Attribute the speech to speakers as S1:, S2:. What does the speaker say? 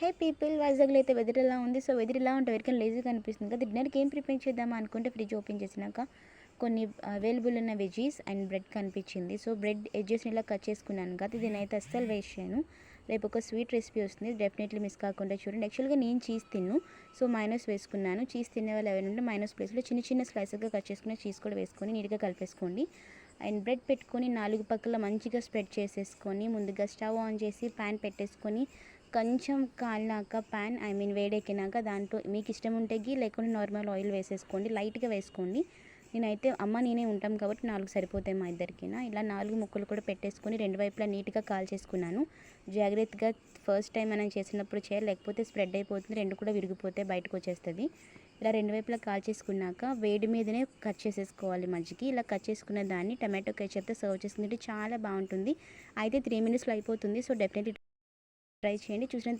S1: హే people, వైజాగ్లో అయితే weather ఎలా ఉంది. సో వెదర్ ఇలా ఉంటే ఎవరికైనా లేజీగా అనిపిస్తుంది కదా. డిన్నర్కి ఏం ప్రిపేర్ చేద్దామా అనుకుంటే ఫ్రిడ్జ్ ఓపెన్ చేసినాక కొన్ని అవైలబుల్ ఉన్న వెజీస్ అండ్ బ్రెడ్ కనిపించింది. సో బ్రెడ్ ఎడ్జెస్ని ఇలా కట్ చేసుకున్నాను కదా. దీనైతే అస్సలు వేస్ట్ చేయను. రేపు ఒక స్వీట్ రెసిపీ వస్తుంది, డెఫినెట్లీ మిస్ కాకుండా చూడండి. యాక్చువల్గా నేను చీజ్ తిన్ను, సో మైనస్ వేసుకున్నాను. చీజ్ తినే వాళ్ళు ఎవరైనా ఉంటే మైనస్ ప్లేస్లో చిన్న చిన్న స్లైసెస్గా కట్ చేసుకుని చీజ్ కూడా వేసుకొని నీట్గా కలిపేసుకోండి. అండ్ బ్రెడ్ పెట్టుకొని 4 పక్కల మంచిగా స్ప్రెడ్ చేసేసుకొని ముందుగా స్టవ్ ఆన్ చేసి ప్యాన్ పెట్టేసుకొని కొంచెం కాలినాక ప్యాన్ వేడెక్కినాక దాంట్లో మీకు ఇష్టం ఉంటే గీ లేకుంటే నార్మల్ ఆయిల్ వేసేసుకోండి, లైట్గా వేసుకోండి. నేనైతే నేనే ఉంటాం కాబట్టి 4 సరిపోతాయి మా ఇద్దరికినా. ఇలా 4 ముక్కలు కూడా పెట్టేసుకొని 2 వైపులా నీట్గా కాల్చేసుకున్నాను. జాగ్రత్తగా ఫస్ట్ టైం మనం చేసినప్పుడు చేయాలి, లేకపోతే స్ప్రెడ్ అయిపోతుంది, 2 కూడా విరిగిపోతే బయటకు వచ్చేస్తుంది. ఇలా 2 వైపులా కాల్చేసుకున్నాక వేడి మీదనే కట్ చేసేసుకోవాలి మధ్యకి. ఇలా కట్ చేసుకున్న దాన్ని టమాటో కెచప్తో సర్వ్ చేసుకుంటే చాలా బాగుంటుంది. అయితే 3 మినిట్స్లో అయిపోతుంది. సో డెఫినెట్లీ ట్రై చేయండి. చూసిన